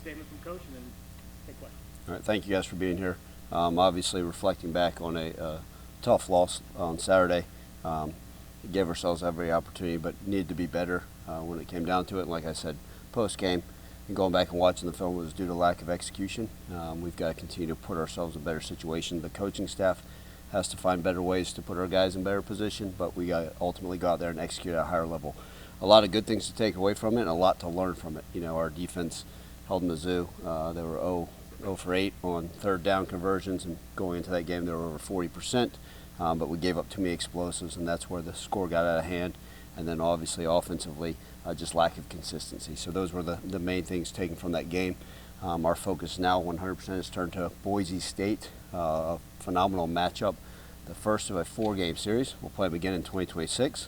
statement from Coach, and then take questions. All right, thank you guys for being here. Obviously, reflecting back on a tough loss on Saturday, we gave ourselves every opportunity, but needed to be better when it came down to it. And like I said, post-game, and going back and watching the film, it was due to lack of execution. We've got to continue to put ourselves in a better situation. The coaching staff has to find better ways to put our guys in better position, but we got to ultimately go out there and execute at a higher level. A lot of good things to take away from it and a lot to learn from it. You know, our defense held Mizzou. They were 0 for 8 on third down conversions, and going into that game they were over 40%, but we gave up too many explosives, and that's where the score got out of hand. And then obviously offensively, just lack of consistency. So those were the main things taken from that game. Our focus now 100% is turned to Boise State, a phenomenal matchup, the first of a 4-game series. We'll play them again in 2026.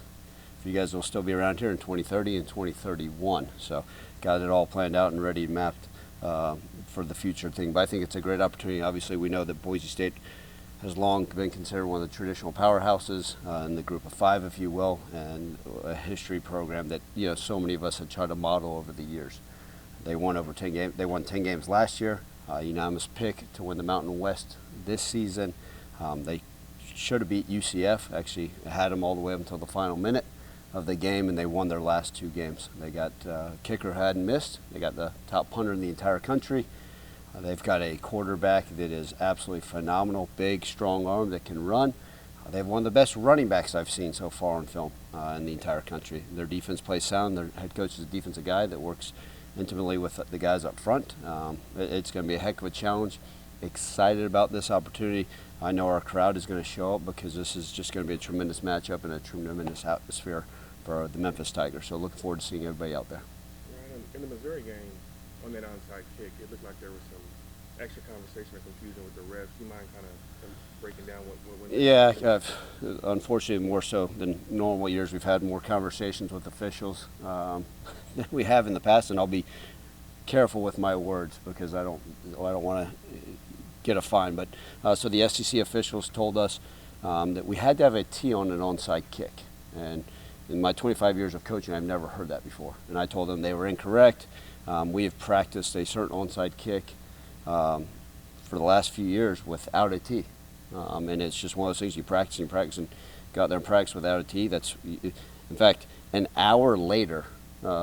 You guys will still be around here in 2030 and 2031. So got it all planned out and ready, mapped for the future thing. But I think it's a great opportunity. Obviously, we know that Boise State has long been considered one of the traditional powerhouses in the group of 5, if you will, and a history program that, you know, so many of us have tried to model over the years. They won over 10 games. They won 10 games last year. Unanimous pick to win the Mountain West this season. They should have beat UCF. Actually, had them all the way up until the final minute of the game, and they won their last 2 games. They got kicker hadn't missed. They got the top punter in the entire country. They've got a quarterback that is absolutely phenomenal, big, strong arm that can run. They have one of the best running backs I've seen so far on film in the entire country. Their defense plays sound. Their head coach is a defensive guy that works intimately with the guys up front. It's going to be a heck of a challenge. Excited about this opportunity. I know our crowd is going to show up because this is just going to be a tremendous matchup and a tremendous atmosphere for the Memphis Tigers. So looking forward to seeing everybody out there. Right, in the Missouri game, on that onside kick, it looked like there was some extra conversation or confusion with the refs. Do you mind kind of breaking down what Yeah, unfortunately, more so than normal years, we've had more conversations with officials than we have in the past, and I'll be careful with my words because I don't want to get a fine. But so the SEC officials told us that we had to have a T on an onside kick, and in my 25 years of coaching, I've never heard that before. And I told them they were incorrect. We have practiced a certain onside kick for the last few years without a T. And it's just one of those things you practice and go out there and practice without a T. In fact, an hour later,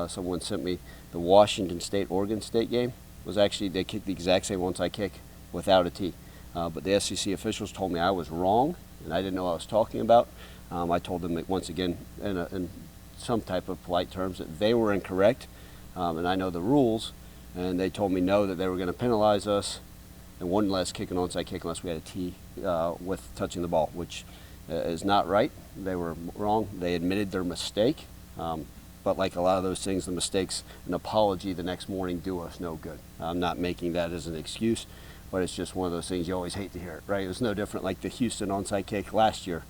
someone sent me the Washington State-Oregon State game. Was actually, they kicked the exact same onside kick without a T. But the SEC officials told me I was wrong, and I didn't know what I was talking about. I told them that once again, in some type of polite terms, that they were incorrect, and I know the rules, and they told me no, that they were going to penalize us and wouldn't let us kick an onside kick unless we had a T with touching the ball, which is not right. They were wrong. They admitted their mistake, but like a lot of those things, the mistakes, an apology the next morning do us no good. I'm not making that as an excuse, but it's just one of those things you always hate to hear it, right? It was no different like the Houston onside kick last year,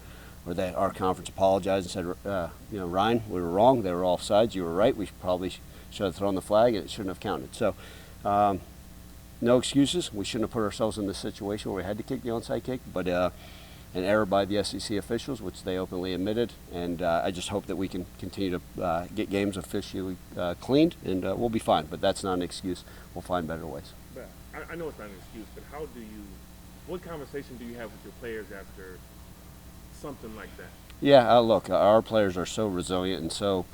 where our conference apologized and said, Ryan, we were wrong. They were offsides. You were right. We probably should have thrown the flag, and it shouldn't have counted. So no excuses. We shouldn't have put ourselves in this situation where we had to kick the onside kick, but an error by the SEC officials, which they openly admitted. And I just hope that we can continue to get games officially cleaned, and we'll be fine. But that's not an excuse. We'll find better ways. But I know it's not an excuse, but what conversation do you have with your players after something like that? Yeah, look, our players are so resilient and so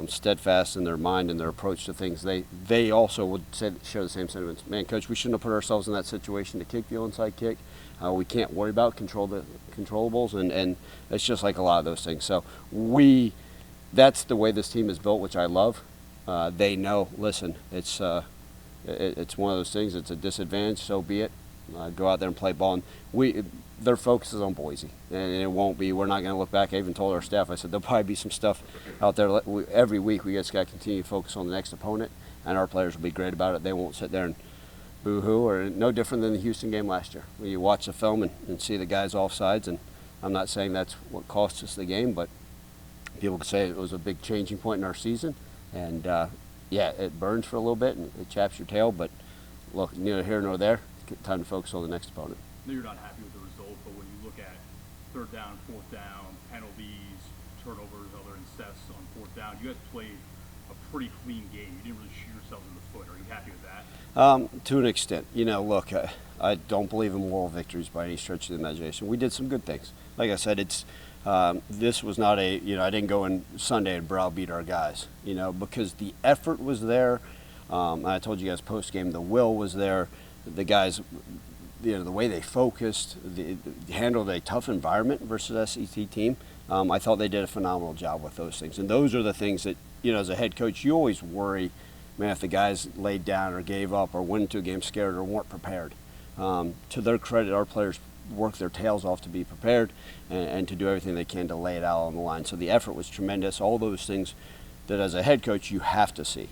steadfast in their mind and their approach to things. They also would share the same sentiments. Man, Coach, we shouldn't have put ourselves in that situation to kick the onside kick. We can't worry about the controllables, and it's just like a lot of those things. So that's the way this team is built, which I love. They know, listen, it's one of those things. It's a disadvantage, so be it. Go out there and play ball. And their focus is on Boise, and it won't be. We're not going to look back. I even told our staff, I said there'll probably be some stuff out there. Every week we just got to continue to focus on the next opponent, and our players will be great about it. They won't sit there and boo-hoo, or no different than the Houston game last year, where you watch the film and see the guys offsides. And I'm not saying that's what cost us the game, but people could say it was a big changing point in our season. And yeah, it burns for a little bit and it chaps your tail, but look, neither here nor there. Time to focus on the next opponent. I know you're not happy with the result, but when you look at third down, fourth down, penalties, turnovers, other incest on fourth down, you guys played a pretty clean game. You didn't really shoot yourselves in the foot. Are you happy with that? To an extent. Look, I don't believe in moral victories by any stretch of the imagination. We did some good things. Like I said, this was not I didn't go in Sunday and browbeat our guys, because the effort was there. I told you guys post game, the will was there. The guys, the way they focused, handled a tough environment versus SEC team. I thought they did a phenomenal job with those things. And those are the things that, as a head coach, you always worry, man, if the guys laid down or gave up or went into a game scared or weren't prepared. To their credit, our players worked their tails off to be prepared and to do everything they can to lay it out on the line. So the effort was tremendous. All those things that as a head coach you have to see.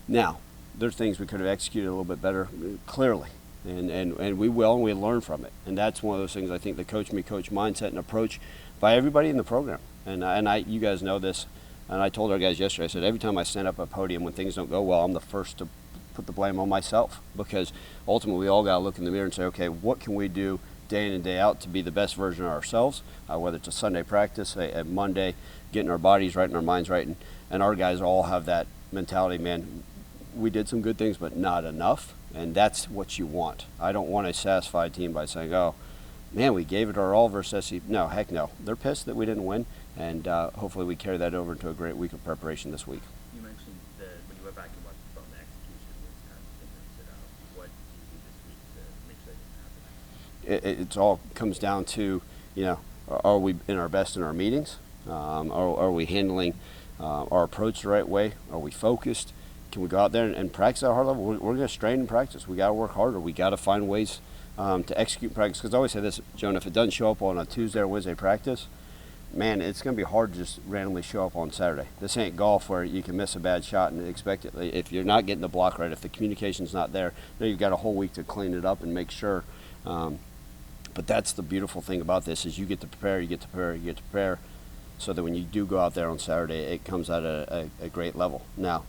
Now, there's things we could have executed a little bit better, clearly. And we will, and we learn from it. And that's one of those things I think the coach me coach mindset and approach by everybody in the program. And you guys know this. And I told our guys yesterday, I said, every time I stand up at a podium when things don't go well, I'm the first to put the blame on myself, because ultimately we all got to look in the mirror and say, okay, what can we do day in and day out to be the best version of ourselves, whether it's a Sunday practice, a Monday, getting our bodies right and our minds right. And our guys all have that mentality, man, we did some good things, but not enough. And that's what you want. I don't want a satisfied team by saying, oh, man, we gave it our all versus SEC. No, heck no. They're pissed that we didn't win, and hopefully we carry that over into a great week of preparation this week. You mentioned that when you went back and watched the film, the execution was kind of thing that stood out. What do you do this week to make sure that didn't happen? It all comes down to, are we in our best in our meetings? Are we handling our approach the right way? Are we focused? Can we go out there and practice at a hard level? We're going to strain in practice. We got to work harder. We got to find ways to execute practice. Because I always say this, Joan, if it doesn't show up on a Tuesday or Wednesday practice, man, it's going to be hard to just randomly show up on Saturday. This ain't golf where you can miss a bad shot and expect it. If you're not getting the block right, if the communication's not there, you've got a whole week to clean it up and make sure. But that's the beautiful thing about this is you get to prepare, so that when you do go out there on Saturday, it comes at a great level. Now,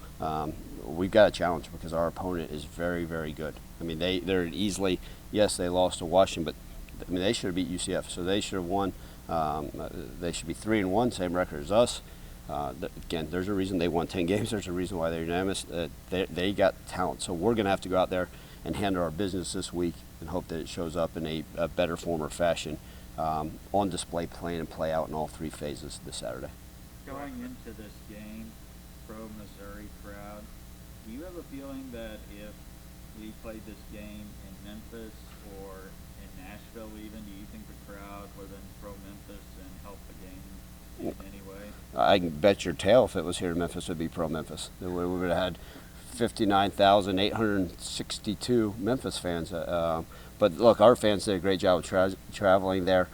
we've got a challenge because our opponent is very, very good. I mean, they're easily, yes, they lost to Washington, but they should have beat UCF, so they should have won. They should be 3-1, same record as us. Again, there's a reason they won 10 games. There's a reason why they're unanimous. They got talent, so we're going to have to go out there and handle our business this week and hope that it shows up in a better form or fashion on display, play in and play out in all three phases this Saturday. Going into this game, pro-Missouri crowd, do you have a feeling that if we played this game in Memphis or in Nashville even, do you think the crowd would have been pro-Memphis and helped the game in any way? I can bet your tail if it was here in Memphis, it would be pro-Memphis. We would have had 59,862 Memphis fans. But look, our fans did a great job of traveling there.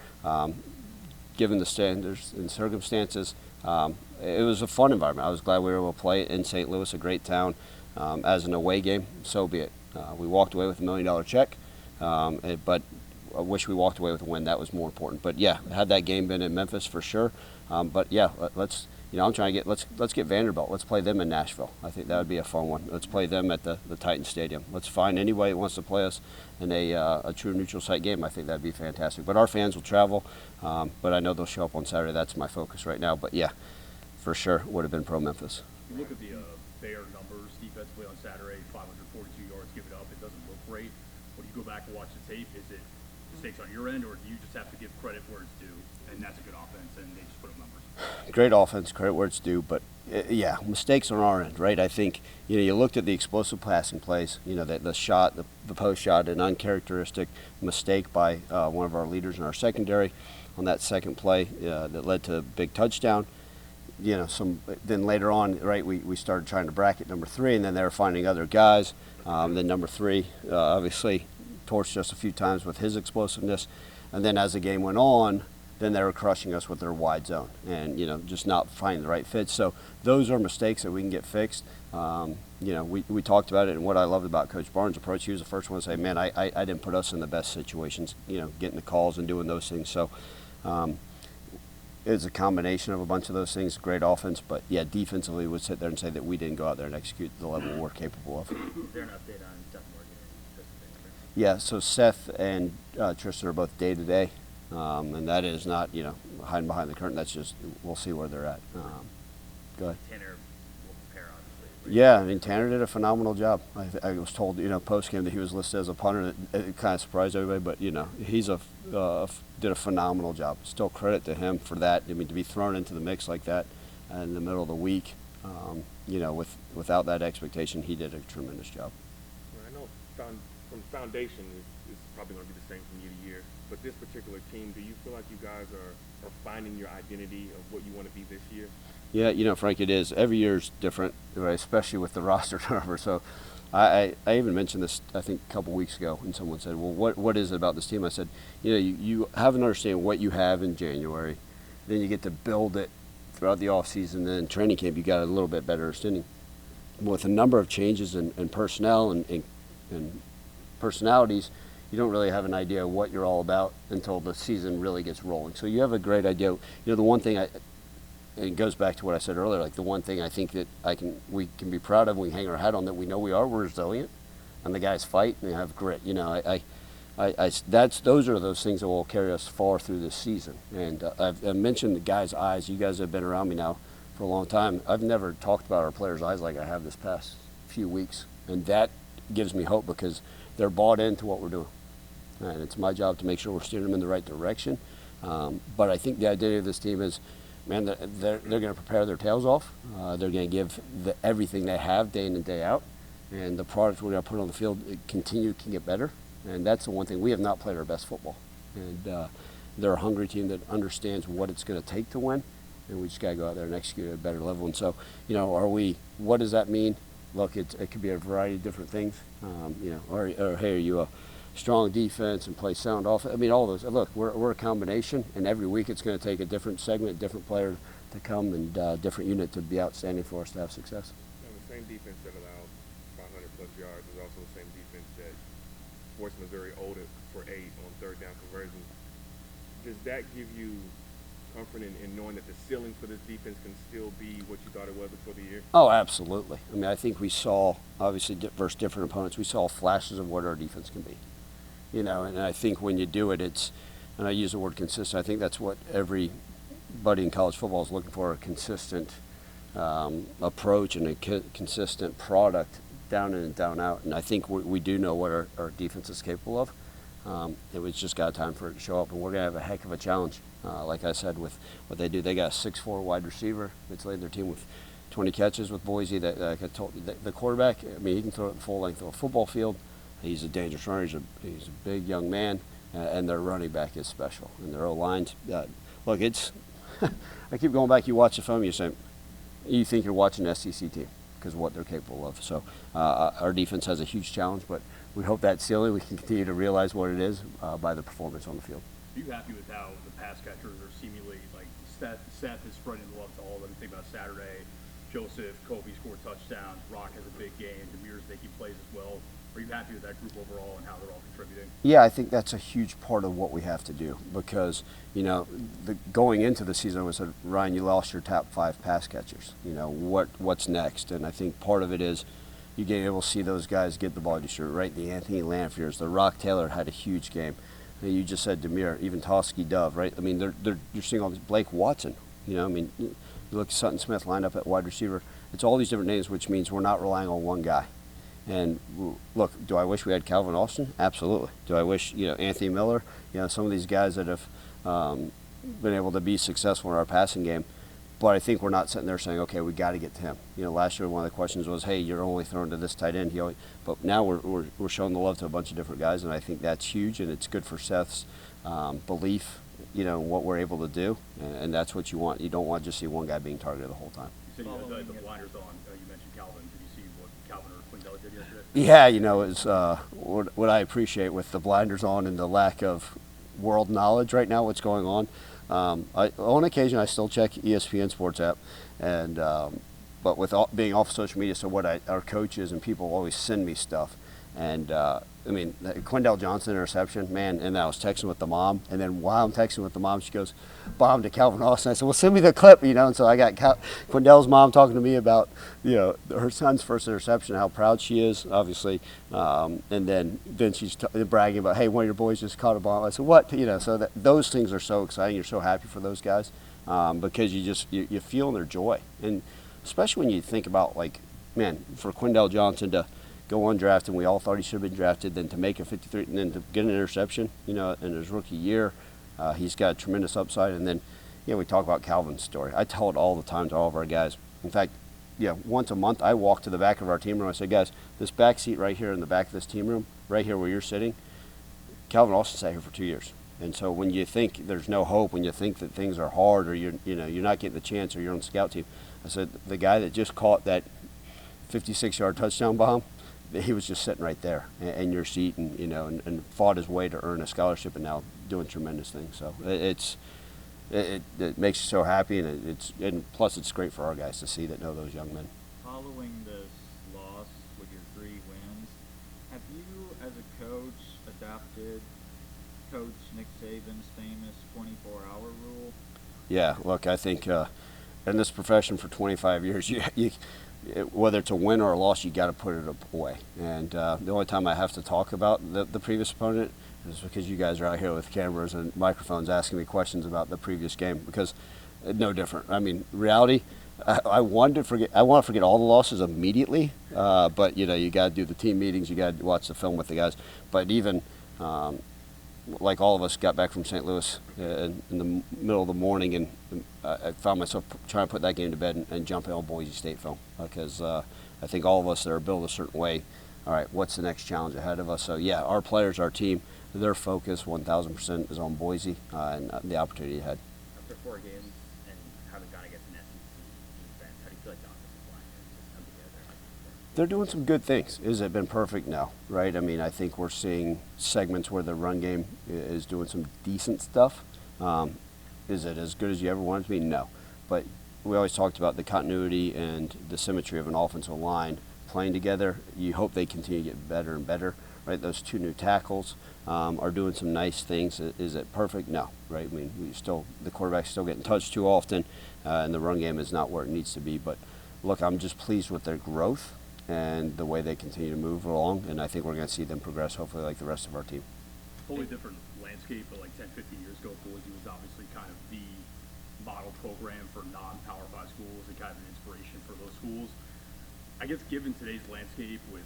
Given the standards and circumstances, it was a fun environment. I was glad we were able to play in St. Louis, a great town. As an away game, so be it. We walked away with $1 million check, but I wish we walked away with a win. That was more important. But yeah, had that game been in Memphis for sure. But yeah, let's. I'm trying to let's get Vanderbilt. Let's play them in Nashville. I think that would be a fun one. Let's play them at the Titan Stadium. Let's find anybody that wants to play us in a true neutral site game. I think that'd be fantastic. But our fans will travel. But I know they'll show up on Saturday. That's my focus right now. But yeah, for sure would have been pro Memphis. You look at the Bear numbers defensively on Saturday, 542 yards given up. It doesn't look great. When you go back and watch the tape, is it mistakes on your end, or do you just have to give credit where it's due? And that's a good offense, and they just put up numbers. Great offense, credit where it's due, but yeah, mistakes on our end, right? I think you looked at the explosive passing plays, the shot, the post shot, an uncharacteristic mistake by one of our leaders in our secondary on that second play that led to a big touchdown. Then later on, right, we started trying to bracket number 3, and then they were finding other guys. Then number 3, obviously, torched us a few times with his explosiveness, and then as the game went on, then they were crushing us with their wide zone and, just not finding the right fit. So those are mistakes that we can get fixed. We talked about it, and what I loved about Coach Barnes' approach, he was the first one to say, man, I didn't put us in the best situations, getting the calls and doing those things. So it's a combination of a bunch of those things, great offense, but yeah, defensively would sit there and say that we didn't go out there and execute the level we're capable of. Is there an update on Seth Morgan and Tristan? Yeah, so Seth and Tristan are both day-to-day. And that is not, hiding behind the curtain. That's just, we'll see where they're at. Go ahead. Tanner will prepare, obviously. Yeah, I mean, Tanner did a phenomenal job. I was told, post game that he was listed as a punter. It kind of surprised everybody, but he's did a phenomenal job. Still credit to him for that. I mean, to be thrown into the mix like that in the middle of the week, without that expectation, he did a tremendous job. I know from foundation is probably going to be the same from year to year, but this particular team, do you feel like you guys are finding your identity of what you want to be this year? Yeah, Frank, it is. Every year is different, right? Especially with the roster turnover. So I even mentioned this, I think, a couple weeks ago when someone said, well, what is it about this team? I said, you have an understanding what you have in January. Then you get to build it throughout the offseason. Then in training camp, you got a little bit better understanding. With a number of changes in personnel and personalities, you don't really have an idea of what you're all about until the season really gets rolling. So you have a great idea. The one thing it goes back to what I said earlier, like the one thing I think that we can be proud of, we hang our hat on, that we know we're resilient, and the guys fight and they have grit. Those are those things that will carry us far through this season. And I've mentioned the guys' eyes. You guys have been around me now for a long time. I've never talked about our players' eyes like I have this past few weeks, and that gives me hope because they're bought into what we're doing. And it's my job to make sure we're steering them in the right direction. But I think the identity of this team is, man, they're going to prepare their tails off. They're going to give everything they have day in and day out. And the product we're going to put on the field can get better. And that's the one thing. We have not played our best football. And they're a hungry team that understands what it's going to take to win. And we just got to go out there and execute at a better level. And so, what does that mean? Look, it could be a variety of different things. Or hey, are you a strong defense and play sound offense? I mean, all those. Look, we're a combination, and every week it's going to take a different segment, different player to come, and different unit to be outstanding for us to have success. The same defense that allowed 500-plus yards is also the same defense that forced Missouri Old for 8 on third down conversions. Does that give you comfort in knowing that the ceiling for this defense can still be what you thought it was before the year? Oh, absolutely. I mean, I think we saw, obviously, versus different opponents, we saw flashes of what our defense can be. And I think when you do it, and I use the word consistent, I think that's what everybody in college football is looking for, a consistent approach and a consistent product down in and down out. And I think we do know what our defense is capable of. It was just got time for it to show up, and we're going to have a heck of a challenge. Like I said, with what they do, they got a 6'4" wide receiver that's led their team with 20 catches with Boise. That like I told you, the quarterback, I mean, he can throw it the full length of a football field. He's a dangerous runner. He's a big young man, and their running back is special. And their O-line, look, it's I keep going back. You watch the film, you think you're watching an SEC team because of what they're capable of. So our defense has a huge challenge, but we hope that ceiling we can continue to realize what it is by the performance on the field. Are you happy with how the pass catchers are seemingly, like, Sept is spreading the love to all of them? Think about Saturday. Joseph, Kobe scored touchdowns. Rock has a big game. Demir's making plays as well. Are you happy with that group overall and how they're all contributing? Yeah, I think that's a huge part of what we have to do because, going into the season, I said, Ryan, you lost your top 5 pass catchers. What's next? And I think part of it is you getting able to see those guys get the ball distributed, right? The Anthony Lanfears, the Rock Taylor had a huge game. You just said Demir, even Toski Dove, right? I mean, you're seeing all these, Blake Watson, you look at Sutton Smith lined up at wide receiver. It's all these different names, which means we're not relying on one guy. And look, do I wish we had Calvin Austin? Absolutely. Do I wish, Anthony Miller, some of these guys that have been able to be successful in our passing game. But I think we're not sitting there saying, okay, we got to get to him. Last year one of the questions was, hey, you're only throwing to this tight end. But now we're showing the love to a bunch of different guys, and I think that's huge, and it's good for Seth's belief, what we're able to do, and that's what you want. You don't want to just see one guy being targeted the whole time. You said you had the blinders on. You mentioned Calvin. Did you see what Calvin or Quindell did yesterday? Yeah, it's what I appreciate with the blinders on and the lack of world knowledge right now, what's going on. On occasion, I still check ESPN Sports app, and but with being off social media, so our coaches and people always send me stuff, and Quindell Johnson interception, man, and I was texting with the mom, and then while I'm texting with the mom, she goes, bomb to Calvin Austin. I said, well, send me the clip, and so I got Quindell's mom talking to me about, her son's first interception, how proud she is, obviously, and then she's bragging about, hey, one of your boys just caught a bomb. I said, what? So those things are so exciting. You're so happy for those guys because you feel their joy, and especially when you think about, like, man, for Quindell Johnson to go undrafted, and we all thought he should have been drafted, then to make a 53, and then to get an interception, in his rookie year, he's got a tremendous upside. And then, we talk about Calvin's story. I tell it all the time to all of our guys. In fact, once a month I walk to the back of our team room. I say, guys, this back seat right here in the back of this team room, right here where you're sitting, Calvin Austin sat here for 2 years. And so when you think there's no hope, when you think that things are hard, or you're not getting the chance, or you're on the scout team, I said, the guy that just caught that 56-yard touchdown bomb, he was just sitting right there in your seat, and and fought his way to earn a scholarship, and now doing tremendous things. So it makes you so happy, and plus it's great for our guys to see that know those young men. Following this loss with your 3 wins, have you, as a coach, adopted Coach Nick Saban's famous 24-hour rule? Yeah, look, I think in this profession for 25 years, whether it's a win or a loss, you got to put it away. And the only time I have to talk about the previous opponent is because you guys are out here with cameras and microphones asking me questions about the previous game, because no different. I mean, reality, I want to forget all the losses immediately, but you got to do the team meetings, you got to watch the film with the guys. But even like all of us got back from St. Louis in the middle of the morning, and I found myself trying to put that game to bed and jumping on Boise State film, because I think all of us that are built a certain way, all right, what's the next challenge ahead of us? So yeah, our players, our team, their focus 1,000% is on Boise and the opportunity ahead. After 4 games and having gone against an SEC defense, how do you feel like the offensive line has just come together? They're doing some good things. Has it been perfect? No, right? I mean, I think we're seeing segments where the run game is doing some decent stuff. Is it as good as you ever want it to be? No. But we always talked about the continuity and the symmetry of an offensive line playing together. You hope they continue to get better and better, right? Those 2 new tackles are doing some nice things. Is it perfect? No, right? I mean, the quarterback's still getting touched too often, and the run game is not where it needs to be. But look, I'm just pleased with their growth and the way they continue to move along, and I think we're going to see them progress, hopefully, like the rest of our team. Totally different landscape, but like 10, 15 years ago, Boise was obviously kind of the model program for non-Power 5 schools and kind of an inspiration for those schools. I guess given today's landscape with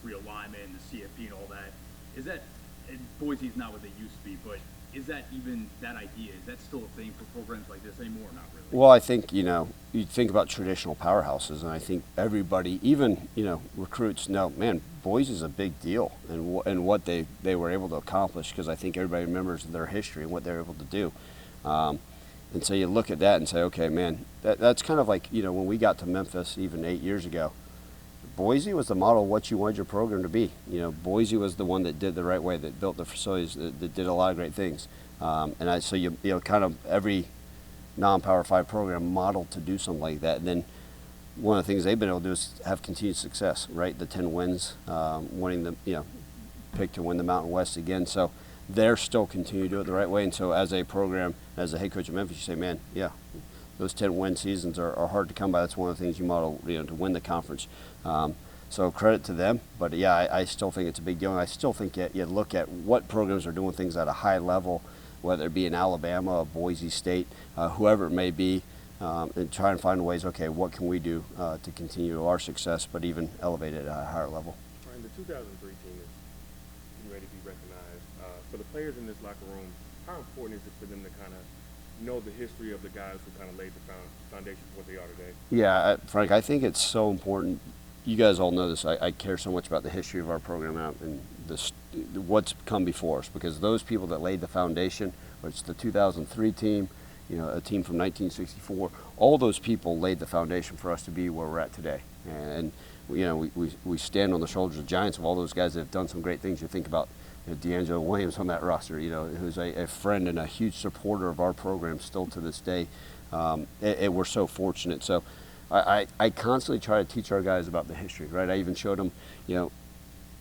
realignment, the CFP and all that, is that, and Boise's not what they used to be, but is that even that idea? Is that still a thing for programs like this anymore, or not really? Well, I think, you think about traditional powerhouses, and I think everybody, even, recruits know, man, Boise's a big deal, and what they were able to accomplish, because I think everybody remembers their history and what they're able to do. And so you look at that and say, okay, man, that's kind of like, when we got to Memphis even 8 years ago, Boise was the model of what you wanted your program to be. Boise was the one that did the right way, that built the facilities, that did a lot of great things. So kind of every non-Power 5 program modeled to do something like that. And then one of the things they've been able to do is have continued success, right? The 10 wins, winning the, pick to win the Mountain West again. So they're still continuing to do it the right way. And so as a program, as a head coach of Memphis, you say, man, yeah, those 10-win seasons are hard to come by. That's one of the things you model, to win the conference. So credit to them. But yeah, I still think it's a big deal. And I still think you look at what programs are doing things at a high level, whether it be in Alabama, Boise State, whoever it may be, and try and find ways, okay, what can we do to continue our success, but even elevate it at a higher level. Ryan, the 2003 team is getting ready to be recognized. For the players in this locker room, how important is it for them to kind of know the history of the guys who kind of laid the foundation for what they are today? Yeah, Frank, I think it's so important. You guys all know this. I care so much about the history of our program and what's come before us, because those people that laid the foundation, whether it's the 2003 team, a team from 1964, all those people laid the foundation for us to be where we're at today. And we stand on the shoulders of giants, of all those guys that have done some great things. You think about D'Angelo Williams on that roster, who's a friend and a huge supporter of our program still to this day. We're so fortunate. So I constantly try to teach our guys about the history, right? I even showed them,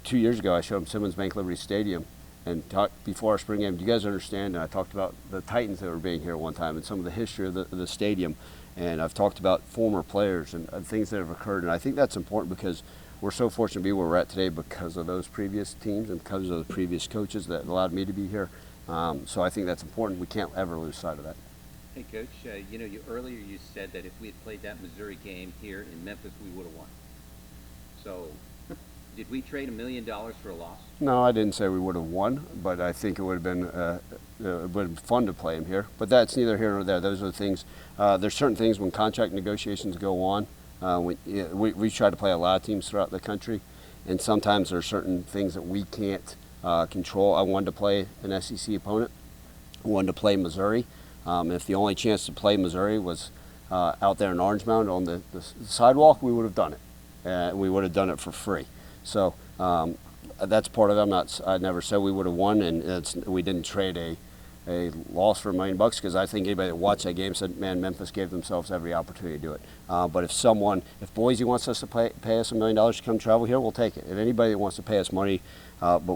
2 years ago, I showed them Simmons Bank Liberty Stadium and talked before our spring game. Do you guys understand? And I talked about the Titans that were being here one time and some of the history of the stadium. And I've talked about former players and things that have occurred. And I think that's important because we're so fortunate to be where we're at today because of those previous teams and because of the previous coaches that allowed me to be here. So I think that's important. We can't ever lose sight of that. Hey, Coach, earlier you said that if we had played that Missouri game here in Memphis, we would have won. So, did we trade $1 million for a loss? No, I didn't say we would have won, but I think it would have been fun to play him here. But that's neither here nor there. Those are the things. There's certain things when contract negotiations go on. We try to play a lot of teams throughout the country, and sometimes there are certain things that we can't control. I wanted to play an SEC opponent. I wanted to play Missouri. If the only chance to play Missouri was out there in Orange Mound on the sidewalk, we would have done it. We would have done it for free. So that's part of it. I never said we would have won, and we didn't trade a loss for $1 million because I think anybody that watched that game said, man, Memphis gave themselves every opportunity to do it. But if Boise wants us to pay us $1 million to come travel here, we'll take it. If anybody that wants to pay us money, but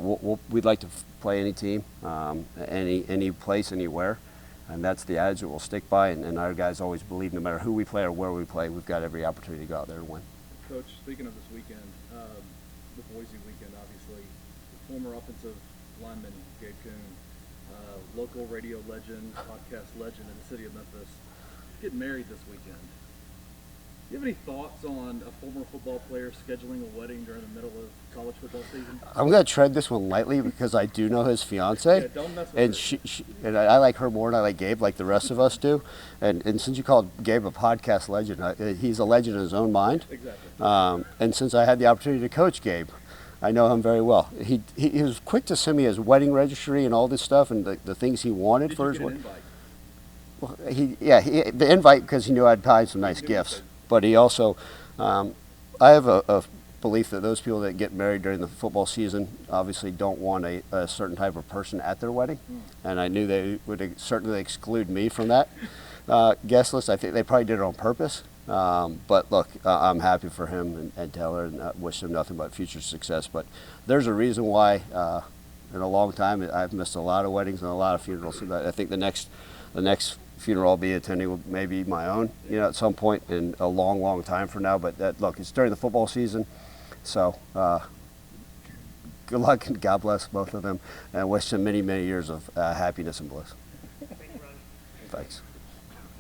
we'd like to play any team, any place, anywhere. And that's the adage that we'll stick by, and our guys always believe no matter who we play or where we play, we've got every opportunity to go out there and win. Coach, speaking of this weekend, the Boise weekend, obviously, former offensive lineman Gabe Kuhn, local radio legend, podcast legend in the city of Memphis, getting married this weekend. Do you have any thoughts on a former football player scheduling a wedding during the middle of college football season? I'm going to tread this one lightly because I do know his fiance, Yeah, don't mess with and and I like her more than I like Gabe, like the rest of us do. And since you called Gabe a podcast legend, he's a legend in his own mind. Exactly. And since I had the opportunity to coach Gabe, I know him very well. He was quick to send me his wedding registry and all this stuff and the things he wanted Did for you his get an wedding. invite? Well, the invite because he knew I'd buy some nice gifts. But he also, I have a belief that those people that get married during the football season obviously don't want a certain type of person at their wedding. And I knew they would certainly exclude me from that guest list. I think they probably did it on purpose. But look, I'm happy for him and Taylor, and I wish him nothing but future success. But there's a reason why in a long time I've missed a lot of weddings and a lot of funerals. I think the next funeral I'll be attending will maybe my own, at some point in a long, long time from now. But look, it's during the football season, so good luck and God bless both of them, and I wish them many, many years of happiness and bliss. Thanks.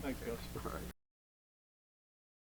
Thanks, Coach.